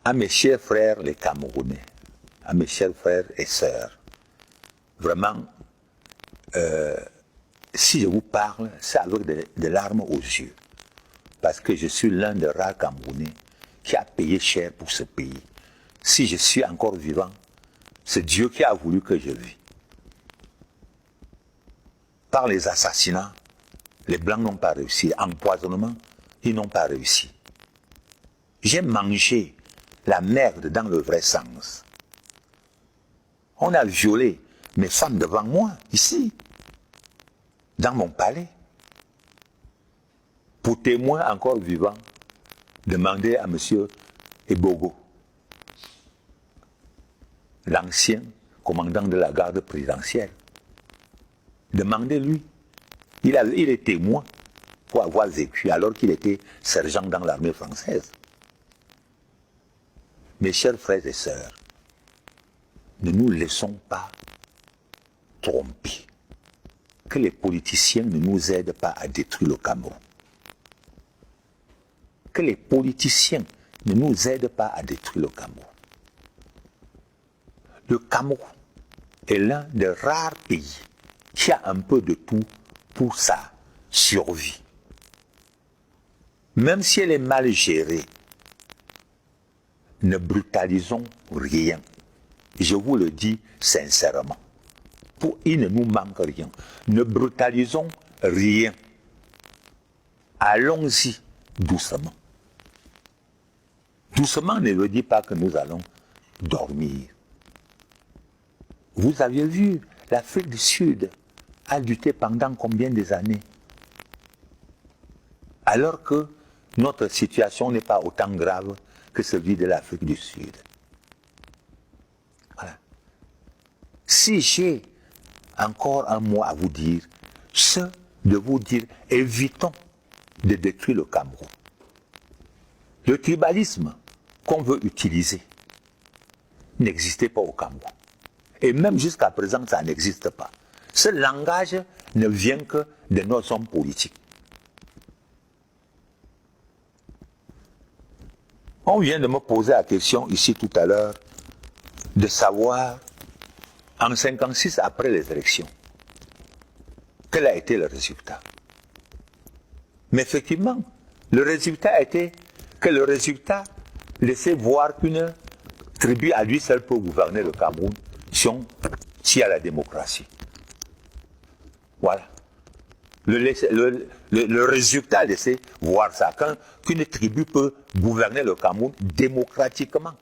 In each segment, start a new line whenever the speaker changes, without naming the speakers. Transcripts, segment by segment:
À mes chers frères les Camerounais, à mes chers frères et sœurs, vraiment, si je vous parle, c'est avec des larmes aux yeux. Parce que je suis l'un des rares Camerounais qui a payé cher pour ce pays. Si je suis encore vivant, c'est Dieu qui a voulu que je vive. Par les assassinats, les Blancs n'ont pas réussi. Empoisonnement, ils n'ont pas réussi. J'ai mangé la merde dans le vrai sens. On a violé mes femmes devant moi, ici, dans mon palais. Pour témoin encore vivant, demandez à M. Ebogo, l'ancien commandant de la garde présidentielle. Demandez-lui. Il est témoin pour avoir vécu alors qu'il était sergent dans l'armée française. Mes chers frères et sœurs, ne nous laissons pas tromper. Que les politiciens ne nous aident pas à détruire le Cameroun. Que les politiciens ne nous aident pas à détruire le Cameroun. Le Cameroun est l'un des rares pays qui a un peu de tout pour sa survie. Même si elle est mal gérée, ne brutalisons rien. Je vous le dis sincèrement. Il ne nous manque rien. Ne brutalisons rien. Allons-y doucement. Doucement ne veut dire pas que nous allons dormir. Vous avez vu, l'Afrique du Sud a lutté pendant combien des années? Alors que notre situation n'est pas autant grave que celui de l'Afrique du Sud. Voilà. Si j'ai encore un mot à vous dire, c'est de vous dire, évitons de détruire le Cameroun. Le tribalisme qu'on veut utiliser n'existait pas au Cameroun. Et même jusqu'à présent, ça n'existe pas. Ce langage ne vient que de nos hommes politiques. On vient de me poser la question ici tout à l'heure de savoir, en 1956, après les élections, quel a été le résultat. Mais effectivement, le résultat a été que le résultat laissait voir qu'une tribu à lui seul peut gouverner le Cameroun si on tient à la démocratie. Voilà. Le résultat laissait voir ça, qu'une tribu peut gouverner le Cameroun démocratiquement.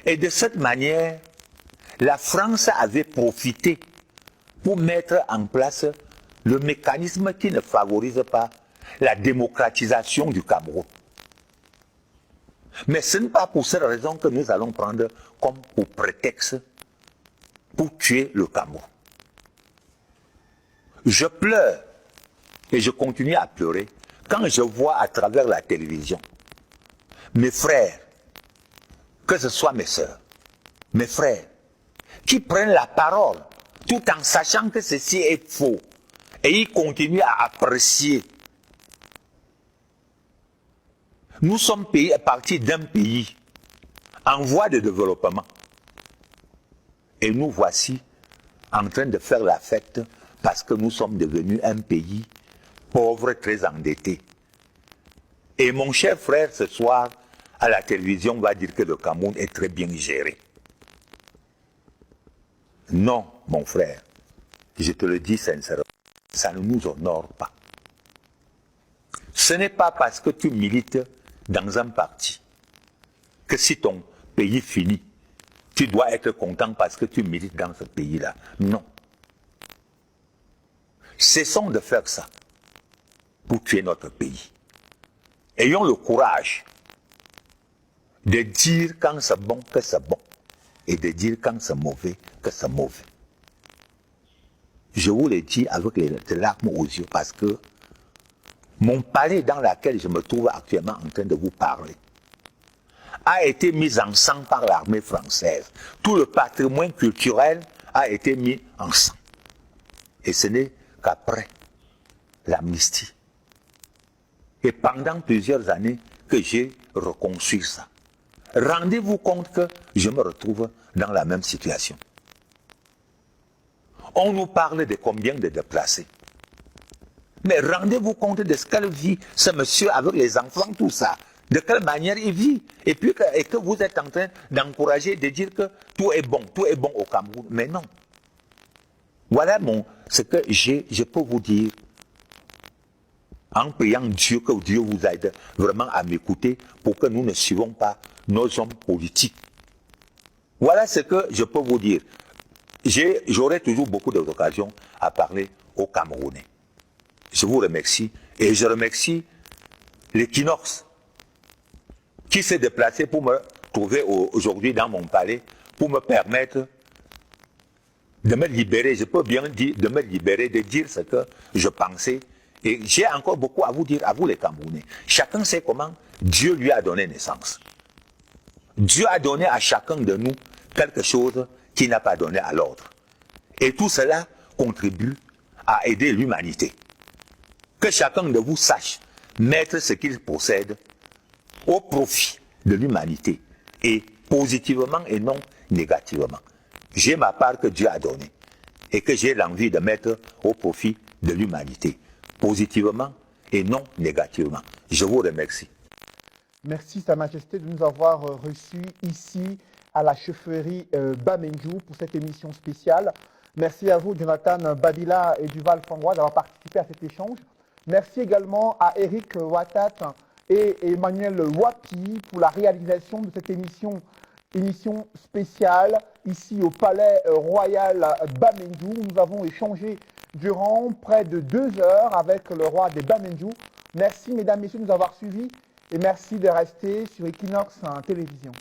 Et de cette manière, la France avait profité pour mettre en place le mécanisme qui ne favorise pas la démocratisation du Cameroun. Mais ce n'est pas pour cette raison que nous allons prendre comme pour prétexte pour tuer le Cameroun. Je pleure et je continue à pleurer quand je vois à travers la télévision mes frères, que ce soit mes sœurs, mes frères, qui prennent la parole tout en sachant que ceci est faux et ils continuent à apprécier. Nous sommes partis d'un pays en voie de développement et nous voici en train de faire la fête parce que nous sommes devenus un pays pauvre, très endetté. Et mon cher frère, ce soir, à la télévision, va dire que le Cameroun est très bien géré. Non, mon frère, je te le dis sincèrement, ça ne nous honore pas. Ce n'est pas parce que tu milites dans un parti que si ton pays finit, tu dois être content parce que tu milites dans ce pays-là. Non. Cessons de faire ça pour tuer notre pays. Ayons le courage de dire quand c'est bon que c'est bon et de dire quand c'est mauvais que c'est mauvais. Je vous le dis avec des larmes aux yeux parce que mon palais dans lequel je me trouve actuellement en train de vous parler a été mis en sang par l'armée française. Tout le patrimoine culturel a été mis en sang. Et ce n'est qu'après l'amnistie. Et pendant plusieurs années que j'ai reconstruit ça. rendez-vous compte que je me retrouve dans la même situation. On nous parle de combien de déplacés. Mais rendez-vous compte de ce qu'elle vit, ce monsieur avec les enfants, tout ça. De quelle manière il vit. Et puis que vous êtes en train d'encourager, de dire que tout est bon au Cameroun. Mais non. Voilà ce que je peux vous dire. En priant Dieu, que Dieu vous aide vraiment à m'écouter pour que nous ne suivons pas nos hommes politiques. Voilà ce que je peux vous dire. J'aurai toujours beaucoup d'occasions à parler aux Camerounais. Je vous remercie et je remercie l'équinoxe qui s'est déplacé pour me trouver aujourd'hui dans mon palais pour me permettre de me libérer, je peux bien dire, de me libérer, de dire ce que je pensais. Et j'ai encore beaucoup à vous dire, à vous les Camerounais. Chacun sait comment Dieu lui a donné naissance. Dieu a donné à chacun de nous quelque chose qu'il n'a pas donné à l'autre. Et tout cela contribue à aider l'humanité. Que chacun de vous sache mettre ce qu'il possède au profit de l'humanité, et positivement et non négativement. J'ai ma part que Dieu a donnée et que j'ai l'envie de mettre au profit de l'humanité, positivement et non négativement. Je vous remercie.
Merci Sa Majesté de nous avoir reçus ici à la chefferie Bamenjou pour cette émission spéciale. Merci à vous Jonathan Babila et Duval Fangois d'avoir participé à cet échange. Merci également à Eric Watat et Emmanuel Wapi pour la réalisation de cette émission spéciale ici au Palais Royal Bamenjou. Nous avons échangé durant près de 2 heures avec le roi des Bamenjou. Merci mesdames, messieurs de nous avoir suivis et merci de rester sur Equinox Télévision.